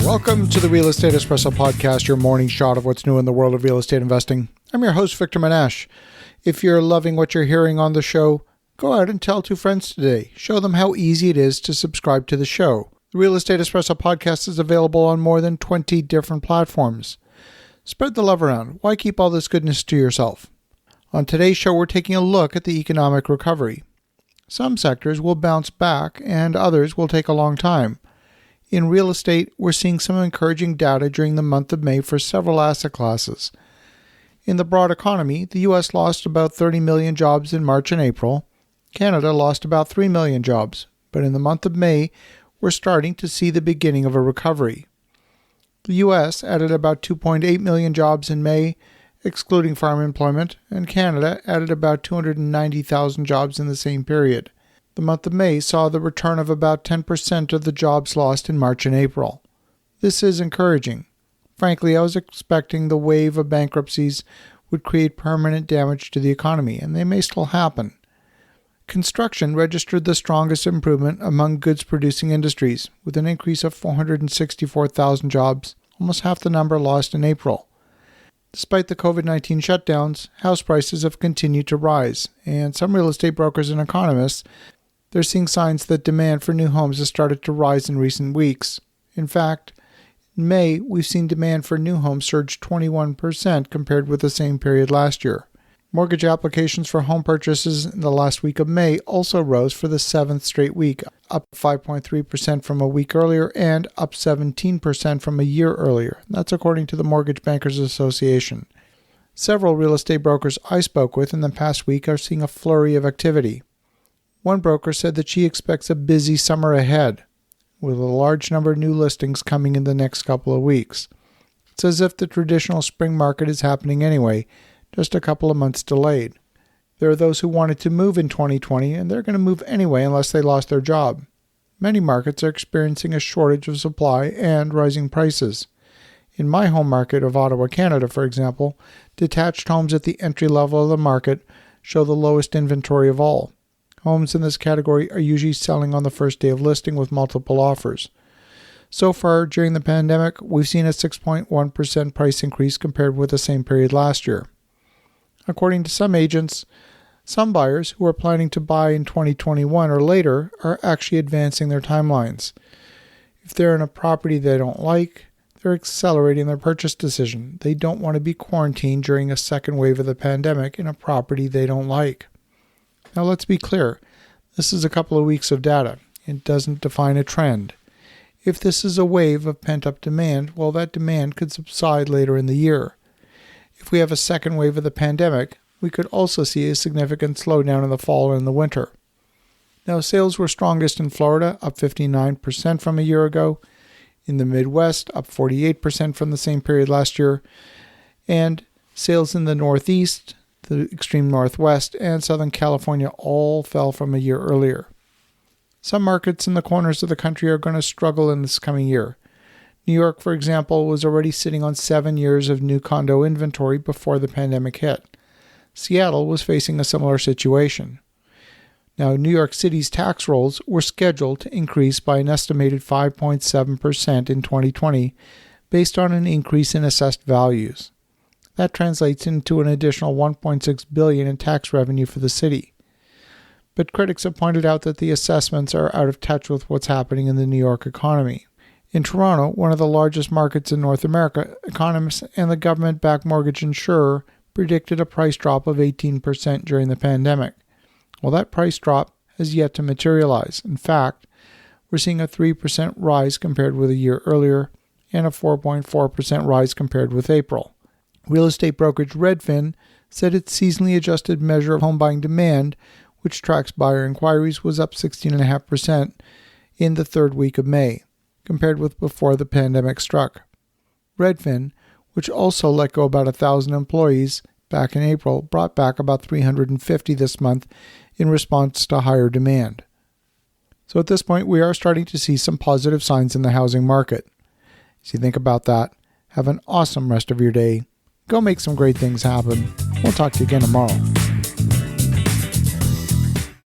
Welcome to the Real Estate Espresso Podcast, your morning shot of what's new in the world of real estate investing. I'm your host, Victor Menashe. If you're loving what you're hearing on the show, go out and tell two friends today. Show them how easy it is to subscribe to the show. The Real Estate Espresso Podcast is available on more than 20 different platforms. Spread the love around. Why keep all this goodness to yourself? On today's show, we're taking a look at the economic recovery. Some sectors will bounce back and others will take a long time. In real estate, we're seeing some encouraging data during the month of May for several asset classes. In the broad economy, the U.S. lost about 30 million jobs in March and April. Canada lost about 3 million jobs. But in the month of May, we're starting to see the beginning of a recovery. The U.S. added about 2.8 million jobs in May, excluding farm employment, and Canada added about 290,000 jobs in the same period. The month of May saw the return of about 10% of the jobs lost in March and April. This is encouraging. Frankly, I was expecting the wave of bankruptcies would create permanent damage to the economy, and they may still happen. Construction registered the strongest improvement among goods-producing industries, with an increase of 464,000 jobs, almost half the number lost in April. Despite the COVID-19 shutdowns, house prices have continued to rise, and some real estate brokers and economists, they're seeing signs that demand for new homes has started to rise in recent weeks. In fact, in May, we've seen demand for new homes surge 21% compared with the same period last year. Mortgage applications for home purchases in the last week of May also rose for the seventh straight week, up 5.3% from a week earlier and up 17% from a year earlier. That's according to the Mortgage Bankers Association. Several real estate brokers I spoke with in the past week are seeing a flurry of activity. One broker said that she expects a busy summer ahead, with a large number of new listings coming in the next couple of weeks. It's as if the traditional spring market is happening anyway, just a couple of months delayed. There are those who wanted to move in 2020, and they're going to move anyway unless they lost their job. Many markets are experiencing a shortage of supply and rising prices. In my home market of Ottawa, Canada, for example, detached homes at the entry level of the market show the lowest inventory of all. Homes in this category are usually selling on the first day of listing with multiple offers. So far, during the pandemic, we've seen a 6.1% price increase compared with the same period last year. According to some agents, some buyers who are planning to buy in 2021 or later are actually advancing their timelines. If they're in a property they don't like, they're accelerating their purchase decision. They don't want to be quarantined during a second wave of the pandemic in a property they don't like. Now let's be clear, this is a couple of weeks of data. It doesn't define a trend. If this is a wave of pent-up demand, well, that demand could subside later in the year. If we have a second wave of the pandemic, we could also see a significant slowdown in the fall and the winter. Now, sales were strongest in Florida, up 59% from a year ago, in the Midwest, up 48% from the same period last year, and sales in the Northeast, the extreme Northwest, and Southern California all fell from a year earlier. Some markets in the corners of the country are going to struggle in this coming year. New York, for example, was already sitting on 7 years of new condo inventory before the pandemic hit. Seattle was facing a similar situation. Now, New York City's tax rolls were scheduled to increase by an estimated 5.7% in 2020 based on an increase in assessed values. That translates into an additional $1.6 billion in tax revenue for the city. But critics have pointed out that the assessments are out of touch with what's happening in the New York economy. In Toronto, one of the largest markets in North America, economists and the government-backed mortgage insurer predicted a price drop of 18% during the pandemic. Well, that price drop has yet to materialize. In fact, we're seeing a 3% rise compared with a year earlier and a 4.4% rise compared with April. Real estate brokerage Redfin said its seasonally adjusted measure of home buying demand, which tracks buyer inquiries, was up 16.5% in the third week of May, compared with before the pandemic struck. Redfin, which also let go about 1,000 employees back in April, brought back about 350 this month in response to higher demand. So at this point, we are starting to see some positive signs in the housing market. As you think about that, have an awesome rest of your day. Go make some great things happen. We'll talk to you again tomorrow.